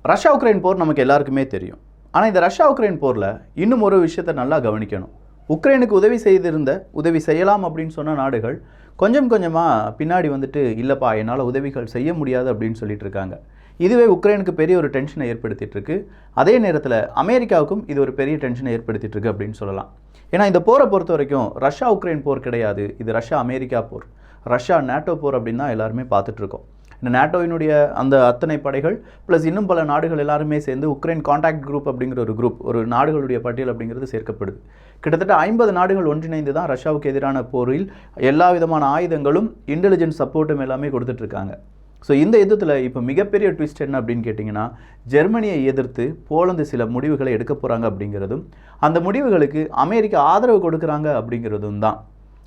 Russia Ukraine போர் நமக்கு எல்லாருக்குமே தெரியும். ஆனால் இந்த ரஷ்யா உக்ரைன் போரில் இன்னும் ஒரு விஷயத்தை நல்லா கவனிக்கணும். உக்ரைனுக்கு உதவி செய்யலாம் அப்படின்னு சொன்ன நாடுகள் கொஞ்சம் கொஞ்சமாக பின்னாடி வந்துட்டு இல்லைப்பா என்னால் உதவிகள் செய்ய முடியாது அப்படின்னு சொல்லிட்டு இருக்காங்க. இதுவே உக்ரைனுக்கு பெரிய ஒரு டென்ஷனை ஏற்படுத்திட்டு இருக்கு. அதே நேரத்தில் அமெரிக்காவுக்கும் இது ஒரு பெரிய டென்ஷனை ஏற்படுத்திட்டு இருக்கு அப்படின்னு சொல்லலாம். ஏன்னா இந்த போரை பொறுத்த வரைக்கும் ரஷ்யா உக்ரைன் போர் கிடையாது, இது ரஷ்யா அமெரிக்கா போர், ரஷ்யா நேட்டோ போர் அப்படின்னு தான் எல்லாருமே பார்த்துட்ருக்கோம். இந்த நேட்டோவினுடைய அந்த அத்தனை படைகள் ப்ளஸ் இன்னும் பல நாடுகள் எல்லாருமே சேர்ந்து உக்ரைன் கான்டாக்ட் குரூப் அப்படிங்கிற ஒரு குரூப், ஒரு நாடுகளுடைய பட்டியல் அப்படிங்கிறது சேர்க்கப்படுது. கிட்டத்தட்ட 50 நாடுகள் ஒன்றிணைந்து தான் ரஷ்யாவுக்கு எதிரான போரில் எல்லா விதமான ஆயுதங்களும் இன்டெலிஜென்ஸ் சப்போர்ட்டும் எல்லாமே கொடுத்துட்ருக்காங்க. ஸோ இந்த யுத்தத்தில் இப்போ மிகப்பெரிய ட்விஸ்ட் என்ன அப்படின்னு கேட்டிங்கன்னா, ஜெர்மனியை எதிர்த்து போலந்து சில முடிவுகளை எடுக்க போகிறாங்க அப்படிங்கிறதும், அந்த முடிவுகளுக்கு அமெரிக்கா ஆதரவு கொடுக்குறாங்க அப்படிங்கிறதும் தான்.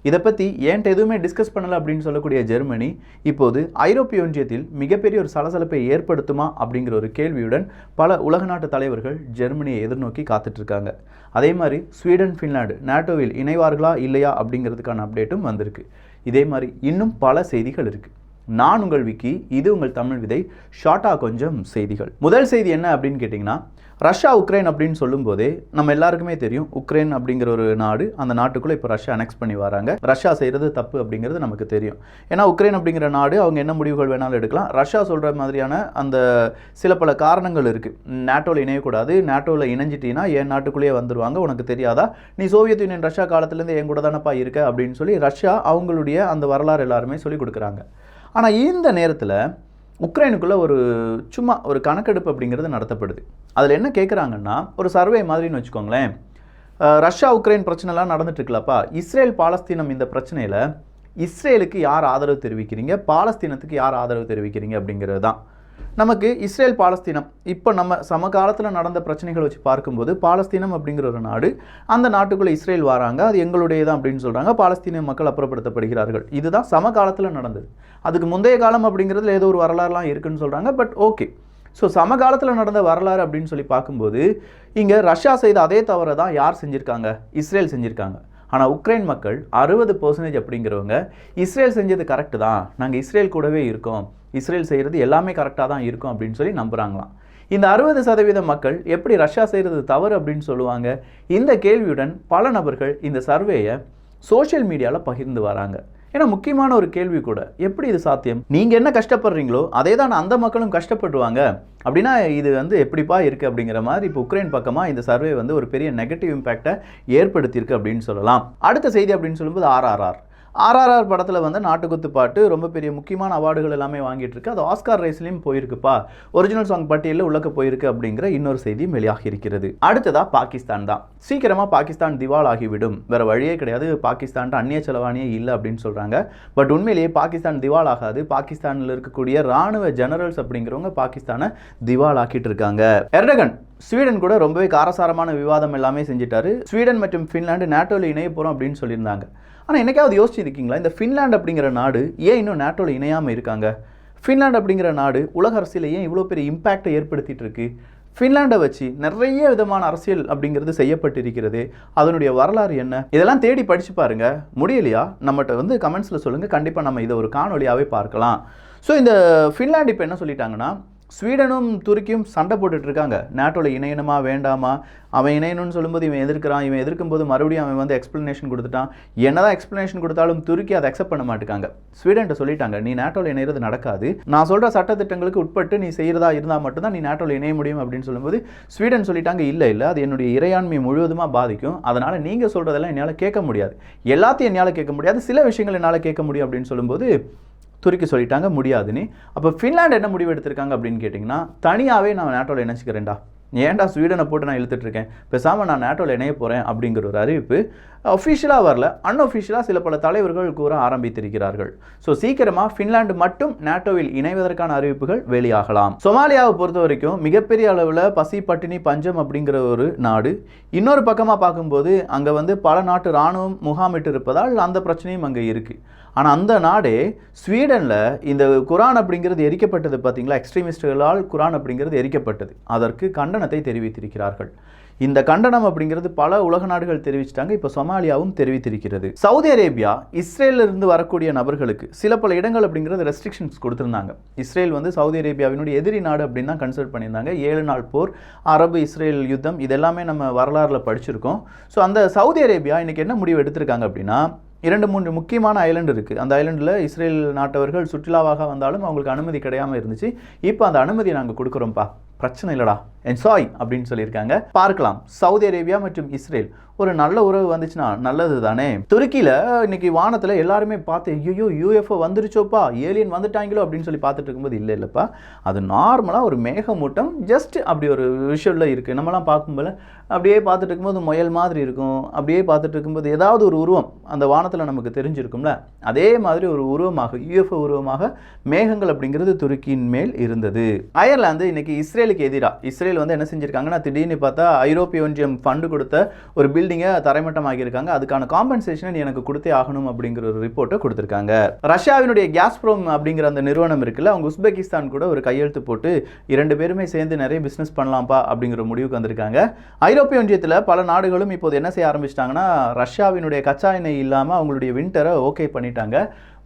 இதை பற்றி ஏன்ட்டு எதுவுமே டிஸ்கஸ் பண்ணலை அப்படின்னு சொல்லக்கூடிய ஜெர்மனி இப்போது ஐரோப்பிய ஒன்றியத்தில் மிகப்பெரிய ஒரு சலசலப்பை ஏற்படுத்துமா அப்படிங்கிற ஒரு கேள்வியுடன் பல உலக நாட்டு தலைவர்கள் ஜெர்மனியை எதிர்நோக்கி காத்துட்ருக்காங்க. அதே மாதிரி ஸ்வீடன், ஃபின்லாந்து நேட்டோவில் இணைவார்களா இல்லையா அப்படிங்கிறதுக்கான அப்டேட்டும் வந்திருக்கு. இதே மாதிரி இன்னும் பல செய்திகள் இருக்குது. நான் உங்கள் விக்கி, இது உங்கள் தமிழ் விதை. ஷார்ட்டாக கொஞ்சம் செய்திகள். முதல் செய்தி என்ன அப்படின்னு கேட்டிங்கன்னா, ரஷ்யா உக்ரைன் அப்படின்னு சொல்லும்போதே நம்ம எல்லாருக்குமே தெரியும், உக்ரைன் அப்படிங்கிற ஒரு நாடு, அந்த நாட்டுக்குள்ளே இப்போ ரஷ்யா அனெக்ஸ் பண்ணி வராங்க. ரஷ்யா செய்கிறது தப்பு அப்படிங்கிறது நமக்கு தெரியும். ஏன்னா உக்ரைன் அப்படிங்கிற நாடு அவங்க என்ன முடிவுகள் வேணாலும் எடுக்கலாம். ரஷ்யா சொல்கிற மாதிரியான அந்த சில பல காரணங்கள் இருக்குது. நேட்டோவில் இணையக்கூடாது, நேட்டோவில் இணைஞ்சிட்டின்னா என் நாட்டுக்குள்ளேயே வந்துடுவாங்க, உனக்கு தெரியாதா, நீ சோவியத் யூனியன் ரஷ்யா காலத்துலேருந்து என் கூட தானப்பா இருக்க அப்படின்னு சொல்லி ரஷ்யா அவங்களுடைய அந்த வரலாறு எல்லாருமே சொல்லி கொடுக்குறாங்க. ஆனால் இந்த நேரத்தில் உக்ரைனுக்குள்ளே சும்மா ஒரு கணக்கெடுப்பு அப்படிங்கிறது நடத்தப்படுது. அதில் என்ன கேட்குறாங்கன்னா, ஒரு சர்வே மாதிரின்னு வச்சுக்கோங்களேன். ரஷ்யா உக்ரைன் பிரச்சனைலாம் நடந்துட்டுருக்கலப்பா, இஸ்ரேல் பாலஸ்தீனம் இந்த பிரச்சனையில் இஸ்ரேலுக்கு யார் ஆதரவு தெரிவிக்கிறீங்க, பாலஸ்தீனத்துக்கு யார் ஆதரவு தெரிவிக்கிறீங்க அப்படிங்கிறது தான். நமக்கு இஸ்ரேல் பாலஸ்தீனம் இப்போ நம்ம சமகாலத்தில் நடந்த பிரச்சனைகள் வச்சு பார்க்கும்போது, பாலஸ்தீனம் அப்படிங்கிற ஒரு நாடு, அந்த நாட்டுக்குள்ளே இஸ்ரேல் வராங்க, அது எங்களுடைய தான் அப்படின்னு சொல்கிறாங்க, பாலஸ்தீன மக்கள் அப்புறப்படுத்தப்படுகிறார்கள். இதுதான் சமகாலத்தில் நடந்தது. அதுக்கு முந்தைய காலம் அப்படிங்கிறதுல ஏதோ ஒரு வரலாறுலாம் இருக்குன்னு சொல்கிறாங்க. பட் ஓகே, ஸோ சமகாலத்தில் நடந்த வரலாறு அப்படின்னு சொல்லி பார்க்கும்போது, இங்கே ரஷ்யா செய்த அதே தவறை தான் யார் செஞ்சுருக்காங்க, இஸ்ரேல் செஞ்சுருக்காங்க. ஆனால் உக்ரைன் மக்கள் 60% அப்படிங்கிறவங்க இஸ்ரேல் செஞ்சது கரெக்டு தான், நாங்கள் இஸ்ரேல் கூடவே இருக்கோம், இஸ்ரேல் செய்கிறது எல்லாமே கரெக்டாக தான் இருக்கும் அப்படின்னு சொல்லி நம்புகிறாங்களாம். இந்த 60% மக்கள் எப்படி ரஷ்யா செய்கிறது தவறு அப்படின்னு சொல்லுவாங்க? இந்த கேள்வியுடன் பல நபர்கள் இந்த சர்வேயை சோஷியல் மீடியாவில் பகிர்ந்து வராங்க. ஏன்னா முக்கியமான ஒரு கேள்வி கூட, எப்படி இது சாத்தியம்? நீங்கள் என்ன கஷ்டப்படுறீங்களோ அதே தான் அந்த மக்களும் கஷ்டப்படுவாங்க அப்படின்னா இது எப்படிப்பா இருக்குது அப்படிங்கிற மாதிரி இப்போ உக்ரைன் பக்கமாக இந்த சர்வே ஒரு பெரிய நெகட்டிவ் இம்பேக்டை ஏற்படுத்தியிருக்கு அப்படின்னு சொல்லலாம். அடுத்த செய்தி அப்படின்னு சொல்லும்போது ஆர்ஆர்ஆர் படத்தில் நாட்டுக்குத்து பாட்டு ரொம்ப பெரிய முக்கியமான அவார்டுகள் எல்லாமே வாங்கிட்டு இருக்கு. அது ஆஸ்கார் ரேஸ்லையும் போயிருக்குப்பா, ஒரிஜினல் சாங் பட்டியலில் உள்ளக்க போயிருக்கு அப்படிங்கிற இன்னொரு செய்தியும் வெளியாகி இருக்கிறது. அடுத்ததா பாகிஸ்தான் தான். சீக்கிரமாக பாகிஸ்தான் திவால் ஆகிவிடும், வேற வழியே கிடையாது, பாகிஸ்தான் அந்நிய செலவாணியே இல்லை அப்படின்னு சொல்கிறாங்க. பட் உண்மையிலேயே பாகிஸ்தான் திவால் ஆகாது. பாகிஸ்தானில் இருக்கக்கூடிய ராணுவ ஜெனரல்ஸ் அப்படிங்கிறவங்க பாகிஸ்தானை திவால் ஆக்கிட்டு இருக்காங்க. எர்டகன் ஸ்வீடன் கூட ரொம்பவே காரசாரமான விவாதம் எல்லாமே செஞ்சுட்டாரு. ஸ்வீடன் மற்றும் ஃபின்லாந்து நேட்டோவில் இணைய போகிறோம் அப்படின்னு சொல்லியிருந்தாங்க. ஆனால் என்னைக்காவது யோசிச்சிருக்கீங்களா, இந்த ஃபின்லாந்து அப்படிங்கிற நாடு ஏன் இன்னும் நேட்டோவில் இணையாமல் இருக்காங்க? ஃபின்லாந்து அப்படிங்கிற நாடு உலக அரசியலில் ஏன் இவ்வளோ பெரிய இம்பேக்டை ஏற்படுத்திட்டு இருக்கு? ஃபின்லாண்டை வச்சு நிறைய விதமான அரசியல் அப்படிங்கிறது செய்யப்பட்டிருக்கிறது. அதனுடைய வரலாறு என்ன, இதெல்லாம் தேடி படித்து பாருங்க. முடியலையா நம்மகிட்ட கமெண்ட்ஸில் சொல்லுங்கள், கண்டிப்பாக நம்ம இதை ஒரு காணொலியாகவே பார்க்கலாம். ஸோ இந்த ஃபின்லாந்து இப்போ என்ன சொல்லிட்டாங்கன்னா, ஸ்வீடனும் துருக்கியும் சண்டை போட்டுட்டு இருக்காங்க, நேட்டோவில் இணையணுமா வேண்டாமா. அவன் இணையணும்னு சொல்லும்போது இவன் எதிர்க்கிறான், இவன் எதிர்க்கும்போது மறுபடியும் அவன் எக்ஸ்ப்ளனேஷன் கொடுத்துட்டான். என்னதான் எக்ஸ்ப்ளனேஷன் கொடுத்தாலும் துருக்கி அதை அக்செப்ட் பண்ண மாட்டேங்காங்க. ஸ்வீடன்ட்ட சொல்லிட்டாங்க, நீ நேட்டோவில் இணையிறது நடக்காது, நான் சொல்கிற சட்டத்திட்டங்களுக்கு உட்பட்டு நீ செய்கிறதா இருந்தால் மட்டும்தான் நீ நேட்டோவில் இணைய முடியும் அப்படின்னு சொல்லும்போது ஸ்வீடன் சொல்லிட்டாங்க, இல்லை அது என்னுடைய இறையாண்மை முழுவதுமாக பாதிக்கும், அதனால் நீங்கள் சொல்கிறதெல்லாம் என்னால் கேட்க முடியாது, எல்லாத்தையும் என்னால் கேட்க முடியாது, சில விஷயங்கள் என்னால் கேட்க முடியும் அப்படின்னு சொல்லும்போது துருக்கி சொல்லிட்டாங்க முடியாதுன்னு. அப்போ ஃபின்லாந்து என்ன முடிவு எடுத்திருக்காங்க அப்படின்னு கேட்டிங்கன்னா, தனியாகவே நான் நேட்டோவில் இணைச்சிக்கிறேன்டா, ஏன்டா ஸ்வீடனை போட்டு நான் இழுத்துட்ருக்கேன், பேசாமல் நான் நேட்டோவில் இணைய போகிறேன் அப்படிங்கிற ஒரு அறிவிப்பு அஃபிஷியலாக வரல, அன்அஃபிஷியலாக சில பல தலைவர்கள் கூற ஆரம்பித்திருக்கிறார்கள். ஸோ சீக்கிரமாக ஃபின்லாந்து மட்டும் நேட்டோவில் இணைவதற்கான அறிவிப்புகள் வெளியாகலாம். சொமாலியாவை பொறுத்த வரைக்கும் மிகப்பெரிய அளவில் பசி பட்டினி பஞ்சம் அப்படிங்கிற ஒரு நாடு. இன்னொரு பக்கமாக பார்க்கும்போது அங்கே பல நாட்டு இராணுவம் முகாமிட்டு இருப்பதால் அந்த பிரச்சனையும் அங்கே இருக்குது. ஆனால் அந்த நாடே ஸ்வீடனில் இந்த குரான் அப்படிங்கிறது எரிக்கப்பட்டது பார்த்தீங்களா, எக்ஸ்ட்ரீமிஸ்டுகளால் குரான் அப்படிங்கிறது எரிக்கப்பட்டது, அதற்கு கண்டனத்தை தெரிவித்திருக்கிறார்கள். இந்த கண்டனம் அப்படிங்கிறது பல உலக நாடுகள் தெரிவிச்சிட்டாங்க. இப்போ சொமாலியாவும் தெரிவித்திருக்கிறது. சவுதி அரேபியா இஸ்ரேலில் இருந்து வரக்கூடிய நபர்களுக்கு சில பல இடங்கள் அப்படிங்கிறது ரெஸ்ட்ரிக்ஷன்ஸ் கொடுத்திருந்தாங்க. இஸ்ரேல் வந்து சவுதி அரேபியாவினுடைய எதிரி நாடு அப்படின்னு தான் கன்சிடர் பண்ணியிருந்தாங்க. 7 நாள் போர், அரபு இஸ்ரேல் யுத்தம், இதெல்லாமே நம்ம வரலாறுல படிச்சிருக்கோம். ஸோ அந்த சவுதி அரேபியா இன்னைக்கு என்ன முடிவு எடுத்திருக்காங்க அப்படின்னா, 2-3 முக்கியமான ஐலண்ட் இருக்குது. அந்த ஐலண்டில் இஸ்ரேல் நாட்டவர்கள் சுற்றுலாவாக வந்தாலும் அவங்களுக்கு அனுமதி கிடையாமல் இருந்துச்சு. இப்போ அந்த அனுமதியை நாங்கள் கொடுக்குறோம்ப்பா, பிரச்சனை இல்லடா, என்ஜாய் அப்படின்னு சொல்லியிருக்காங்க. பார்க்கலாம், சவுதி அரேபியா மற்றும் இஸ்ரேல் ஒரு நல்ல உறவு வந்துச்சுன்னா நல்லது தானே. துருக்கியில் இன்னைக்கு வானத்தில் எல்லாருமே பார்த்து ஐயோ யூஎஃப்ஓ வந்துருச்சோப்பா, ஏலியன் வந்துட்டாங்களோ அப்படின்னு சொல்லி பார்த்துட்டு இருக்கும்போது இல்லைப்பா, அது நார்மலாக ஒரு மேகமூட்டம், ஜஸ்ட் அப்படி ஒரு விஷுவலில் இருக்குது. நம்மலாம் பார்க்கும்போது அப்படியே பார்த்துட்டு இருக்கும்போது முயல் மாதிரி இருக்கும். அப்படியே பார்த்துட்டு இருக்கும்போது ஏதாவது ஒரு உருவம் அந்த வானத்தில் நமக்கு தெரிஞ்சிருக்கும்ல, அதே மாதிரி ஒரு உருவமாக யூஎஃப்ஓ உருவமாக மேகங்கள் அப்படிங்கிறது துருக்கியின் மேல் இருந்தது. அயர்லாந்து இன்னைக்கு இஸ்ரேலுக்கு எதிராக, இஸ்ரேல் வந்து என்ன செஞ்சிருக்காங்கன்னா, திடீர்னு பார்த்தா ஐரோப்பிய ஒன்றியம் ஃபண்டு கொடுத்த ஒரு பில்டிங்கை தரைமட்டமாகியிருக்காங்க. அதுக்கான காம்பன்சேஷன் எனக்கு கொடுத்தே ஆகணும் அப்படிங்கிற ஒரு ரிப்போர்ட்டை கொடுத்துருக்காங்க. ரஷ்யாவினுடைய கேஸ்ப்ரோம் அப்படிங்கிற அந்த நிறுவனம் இருக்குல்ல, அவங்க உஸ்பெகிஸ்தான் கூட ஒரு கையெழுத்து போட்டு 2 பேருமே சேர்ந்து நிறைய பிஸ்னஸ் பண்ணலாம்ப்பா அப்படிங்கிற முடிவுக்கு வந்திருக்காங்க. ஐரோப்பிய ஒன்றியத்தில் பல நாடுகளும் இப்போது என்ன செய்ய ஆரம்பிச்சிட்டாங்கன்னா, ரஷ்யாவினுடைய கச்சா எண்ணெய் இல்லாமல் அவங்களுடைய விண்டரை ஓகே பண்ணிட்டாங்க.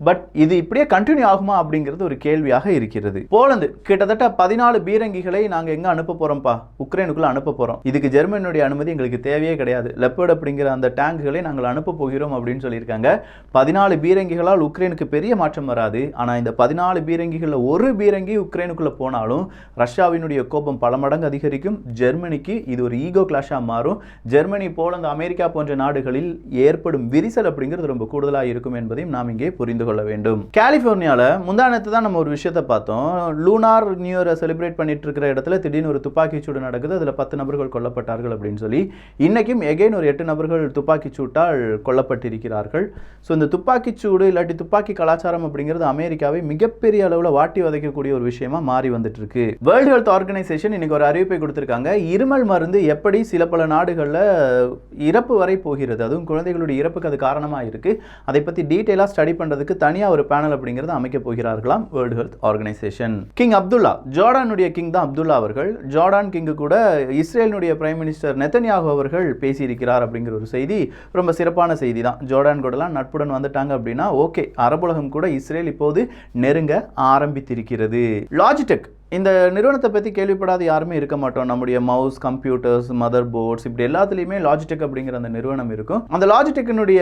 பட் இது இப்படியே கண்டினியூ ஆகுமா அப்படிங்கிறது ஒரு கேள்வியாக இருக்கிறது. போலந்து கிட்டத்தட்ட 14 பீரங்கிகளை நாங்கள் எங்கே அனுப்ப போகிறோம்ப்பா, உக்ரைனுக்குள்ளே அனுப்ப போகிறோம். இதுக்கு ஜெர்மனியுடைய அனுமதி எங்களுக்கு தேவையே கிடையாது. லெப்பர்ட் அப்படிங்கிற அந்த டேங்குகளை நாங்கள் அனுப்ப போகிறோம் அப்படின்னு சொல்லியிருக்காங்க. 14 பீரங்கிகளால் உக்ரைனுக்கு பெரிய மாற்றம் வராது. ஆனால் இந்த 14 பீரங்கிகளில் ஒரு பீரங்கி உக்ரைனுக்குள்ளே போனாலும் ரஷ்யாவினுடைய கோபம் பல மடங்கு அதிகரிக்கும். ஜெர்மனிக்கு இது ஒரு ஈகோ கிளாஷாக மாறும். ஜெர்மனி, போலந்து, அமெரிக்கா போன்ற நாடுகளில் ஏற்படும் விரிசல் அப்படிங்கிறது ரொம்ப கூடுதலாக இருக்கும் என்பதையும் நாம் இங்கே புரிந்து கொள்ள வேண்டும். கலிபோர்னியால முந்தானத்து தான் நம்ம ஒரு விஷயத்தை பார்த்தோம். லூனார் நியூ இயரை செலிப்ரேட் பண்ணிட்டு இருக்கிற இடத்துல திடீர்னு ஒரு துப்பாக்கி சூடு நடக்குது. அதில் 10 நபர்கள் கொல்லப்பட்டார்கள் அப்படின்னு சொல்லி இன்னைக்கும் எகைன் ஒரு 8 நபர்கள் துப்பாக்கி சூட்டால் கொல்லப்பட்டிருக்கிறார்கள். ஸோ இந்த துப்பாக்கி சூடு இல்லாட்டி துப்பாக்கி கலாச்சாரம் அப்படிங்கிறது அமெரிக்காவை மிகப்பெரிய அளவில் வாட்டி வதைக்கக்கூடிய ஒரு விஷயமா மாறி வந்துட்டு இருக்கு. வேர்ல்டு ஹெல்த் ஆர்கனைசேஷன் இன்னைக்கு ஒரு அறிவிப்பை கொடுத்திருக்காங்க. இருமல் மருந்து எப்படி சில பல நாடுகளில் இறப்பு வரை போகிறது, அதுவும் குழந்தைகளுடைய இறப்புக்கு அது காரணமாக இருக்கு. அதை பற்றி டீட்டெயிலாக ஸ்டடி பண்ணுறதுக்கு தனியாக ஒரு பேனல் அப்படிங்கிறது அமைக்க போகிறார்களாம் world health organisation. King Abdullah, ஜோர்டானுடைய கிங் தான் அப்துல்லா அவர்கள். ஜோர்டான் கிங்கு கூட இஸ்ரேலுடைய பிரைம் மினிஸ்டர் நெத்தன்யாகு அவர்கள் பேசியிருக்கிறார் அப்படிங்கிற ஒரு செய்தி ரொம்ப சிறப்பான செய்தி தான். ஜோர்டான் கூடலாம் நட்புடன் வந்துட்டாங்க அப்படின்னா ஓகே, அரபுலகம் கூட இஸ்ரேல் இப்போது நெருங்க ஆரம்பித்திருக்கிறது. லாஜிடெக் இந்த நிறுவனத்தை பற்றி கேள்விப்படாத யாருமே இருக்க மாட்டோம். நம்முடைய மவுஸ், கம்ப்யூட்டர்ஸ், மதர் போர்ட்ஸ் இப்படி எல்லாத்துலேயுமே லாஜிடெக் அப்படிங்கிற அந்த நிறுவனம் இருக்கும். அந்த லாஜிடெக்கினுடைய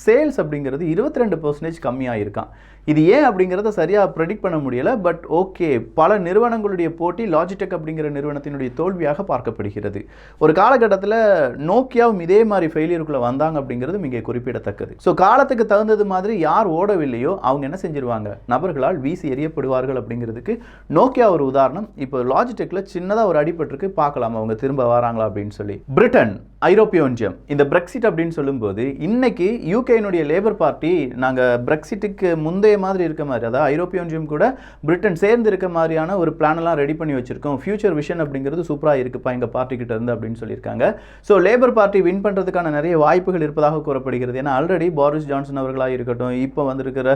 சேல்ஸ் அப்படிங்கிறது 22% கம்மியாக இருக்கான். இது ஏன் அப்படிங்கிறத சரியாக ப்ரெடிக்ட் பண்ண முடியலை. பட் ஓகே, பல நிறுவனங்களுடைய போட்டி லாஜிடெக் அப்படிங்கிற நிறுவனத்தினுடைய தோல்வியாக பார்க்கப்படுகிறது. ஒரு காலகட்டத்தில் நோக்கியாவும் இதே மாதிரி ஃபெயிலியருக்குள்ளே வந்தாங்க அப்படிங்கிறது இங்கே குறிப்பிடத்தக்கது. ஸோ காலத்துக்கு தகுந்தது மாதிரி யார் ஓடவில்லையோ அவங்க என்ன செஞ்சிருவாங்க, நபர்களால் வீசி எறியப்படுவார்கள் அப்படிங்கிறதுக்கு நோக்கியா ஒரு உதாரணம். இப்போ லாஜிடெக்ல சின்னதாக ஒரு அடிபட்டிருக்கு, பார்க்கலாம் அவங்க திரும்ப வராங்களா அப்படின்னு சொல்லி. பிரிட்டன், ஐரோப்பிய ஒன்றியம் இந்த பிரெக்சிட் அப்படின்னு சொல்லும்போது இன்னைக்கு யூகேனுடைய லேபர் பார்ட்டி நாங்கள் பிரெக்சிட்டுக்கு முந்தைய மாதிரி இருக்க மாதிரி, அதாவது ஐரோப்பிய ஒன்றியம் கூட பிரிட்டன் சேர்ந்து இருக்க மாதிரியான ஒரு பிளானெல்லாம் ரெடி பண்ணி வச்சிருக்கோம். ஃபியூச்சர் விஷன் அப்படிங்கிறது சூப்பராக இருக்குப்பா எங்கள் பார்ட்டி கிட்ட இருந்து அப்படின்னு சொல்லியிருக்காங்க. ஸோ லேபர் பார்ட்டி வின் பண்ணுறதுக்கான நிறைய வாய்ப்புகள் இருப்பதாக கூறப்படுகிறது. ஏன்னா ஆல்ரெடி பாரிஸ் ஜான்சன் அவர்களாக இருக்கட்டும், இப்போ வந்திருக்கிற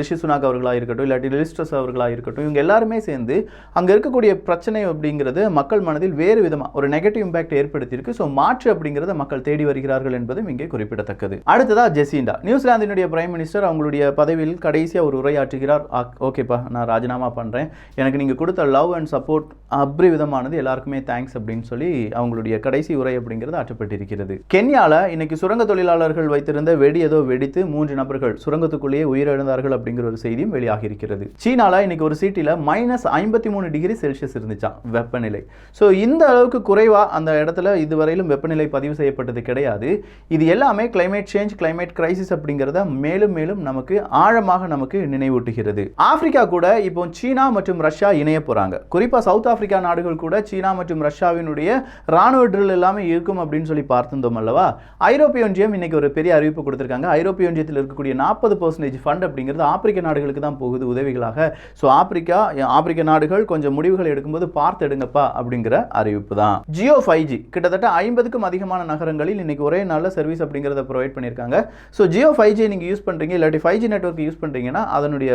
ரிஷி சுனாக் அவர்களாக இருக்கட்டும், இல்லாட்டி லிஸ்ட்ரஸ் அவர்களாக இருக்கட்டும், இவங்க எல்லாருமே சேர்ந்து அங்கே இருக்கக்கூடிய பிரச்சனை அப்படிங்கிறது மக்கள் மனதில் வேறு விதமாக ஒரு நெகட்டிவ் இம்பாக்ட் ஏற்படுத்தியிருக்கு. ஸோ மாற்று அப்படிங்கிறத மக்கள் தேடி வருகிறார்கள் என்பதும் இங்கே குறிப்பிடத்தக்கது. அடுத்ததா ஜெசிண்டா, நியூசிலாந்தினுடைய பிரைம் மினிஸ்டர் அவங்களுடைய பதவியில் கடைசியாக ஒரு உரையாற்றுகிறார். ஓகேப்பா, நான் ராஜினாமா பண்ணுறேன், எனக்கு நீங்கள் கொடுத்த லவ் அண்ட் சப்போர்ட் அபரிவிதமானது, எல்லாருக்குமே தேங்க்ஸ் அப்படின்னு சொல்லி அவங்களுடைய கடைசி உரை அப்படிங்கிறது ஆற்றப்பட்டிருக்கிறது. கென்யாவில் இன்னைக்கு சுரங்க தொழிலாளர்கள் வைத்திருந்த வெடி ஏதோ வெடித்து 3 நபர்கள் சுரங்கத்துக்குள்ளேயே உயிரிழந்தார்கள் அப்படிங்கிற ஒரு செய்தியும் வெளியாகி இருக்கிறது. சீனாவில் இன்னைக்கு ஒரு சிட்டியில் -53 டிகிரி செல்சியஸ் இருந்துச்சான் வெப்பநிலை. ஸோ இந்த அளவுக்கு குறைவா அந்த இடத்துல இதுவரையிலும் வெப்பநிலை பதிவு செய்யப்பட்டது கிடையாது. இது எல்லாமே கிளைமேட் சேஞ்ச், கிளைமேட் கிரைசிஸ் அப்படிங்கிறத மேலும் மேலும் நமக்கு ஆழமாக நமக்கு நினைவூட்டுகிறது. ஆப்பிரிக்கா கூட இப்போ சீனா மற்றும் ரஷ்யா இணைய போறாங்க. குறிப்பா சவுத் ஆப்பிரிக்கா நாடுகள் கூட சீனா மற்றும் ரஷ்யாவினுடைய ராணுவ ட்ரில் எல்லாமே இருக்கும் அப்படின்னு சொல்லி பார்த்திருந்தோம் அல்லவா. ஐரோப்பிய ஒன்றியம் இன்னைக்கு ஒரு பெரிய அறிவிப்பு கொடுத்திருக்காங்க. ஐரோப்பிய ஒன்றியத்தில் இருக்கக்கூடிய 40% ஃபண்ட் அப்படிங்கிறது ஆப்பிரிக்க நாடுகளுக்கு தான் போகுது உதவிகளாக. ஸோ ஆப்பிரிக்க நாடுகள் கொஞ்சம் முடிவுகள் எடுக்கும்போது பார்த்து எடுங்கப்பா அப்படிங்கிற அறிவிப்பு தான். ஜியோ 5G கிட்டத்தட்ட 50க்கும் அதிகமான நகரங்களில் இன்னைக்கு ஒரே நாளில் சர்வீஸ் அப்படிங்கிறத ப்ரொவைட் பண்ணியிருக்காங்க. ஸோ ஜியோ 5G நீங்கள் யூஸ் பண்ணுறீங்க, இல்லாட்டி 5G நெட்வொர்க் யூஸ் பண்ணுறீங்கன்னா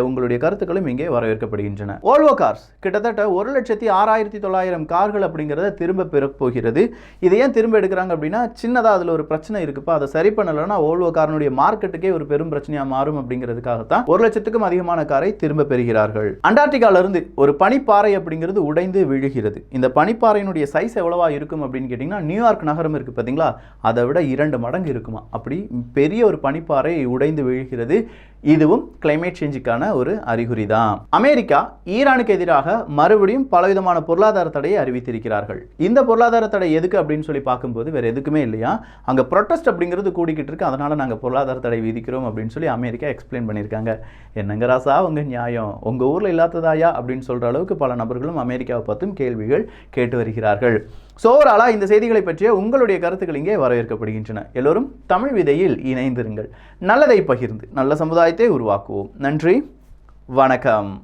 உங்களுடைய கருத்துக்களும் இங்கே வரவேற்கப்படுகின்றன. வோல்வோ கார்ஸ் கிட்டத்தட்ட 1,06,900 கார்கள் அப்படிங்கிறத திரும்ப பெற போகிறது. இதை ஏன் திரும்ப எடுக்கிறாங்க அப்படின்னா, சின்னதாக அதில் ஒரு பிரச்சனை இருக்குப்பா, அதை சரி பண்ணலைன்னா வோல்வோ காரனுடைய மார்க்கெட்டுக்கே ஒரு பெரும் பிரச்சனையாக மாறும் அப்படிங்கிறதுக்காகத்தான் 1,00,000க்கும் அதிகமான காரை திரும்ப பெறுகிறார்கள். அண்டார்டிகால இருந்து ஒரு பனிப்பாறை அப்படிங்கிறது உடைந்து விழுகிறது. இந்த பனிப்பாறையினுடைய சைஸ் எவ்வளவா இருக்கும் அப்படின்னு கேட்டிங்கன்னா, நியூயார்க் நகரம் இருக்கு பார்த்தீங்களா, அதை விட 2 மடங்கு இருக்குமா. அப்படி பெரிய ஒரு பனிப்பாறை உடைந்து விழுகிறது. இதுவும் கிளைமேட் சேஞ்சுக்கான ஒரு அறிகுறி தான். அமெரிக்கா ஈரானுக்கு எதிராக மறுபடியும் பலவிதமான பொருளாதார தடையை அறிவித்திருக்கிறார்கள். இந்த பொருளாதார தடை எதுக்கு அப்படின்னு சொல்லி பார்க்கும்போது வேற எதுக்குமே இல்லையா, அங்கே ப்ரொட்டஸ்ட் அப்படிங்கிறது கூடிக்கிட்டு இருக்கு, அதனால நாங்கள் பொருளாதார தடை விதிக்கிறோம் அப்படின்னு சொல்லி அமெரிக்கா எக்ஸ்பிளைன் பண்ணியிருக்காங்க. என்னங்க ராசா உங்க நியாயம், உங்க ஊர்ல இல்லாததாயா அப்படின்னு சொல்ற அளவுக்கு பல நபர்களும் அமெரிக்காவை பார்த்தும் கேள்விகள் கேட்டு வருகிறார்கள். ஸோ ஓவராலாக இந்த செய்திகளை பற்றிய உங்களுடைய கருத்துக்கள் இங்கே வரவேற்கப்படுகின்றன. எல்லோரும் தமிழ் விதையில் இணைந்திருங்கள். நல்லதை பகிர்ந்து நல்ல சமுதாயத்தை உருவாக்குவோம். நன்றி, வணக்கம்.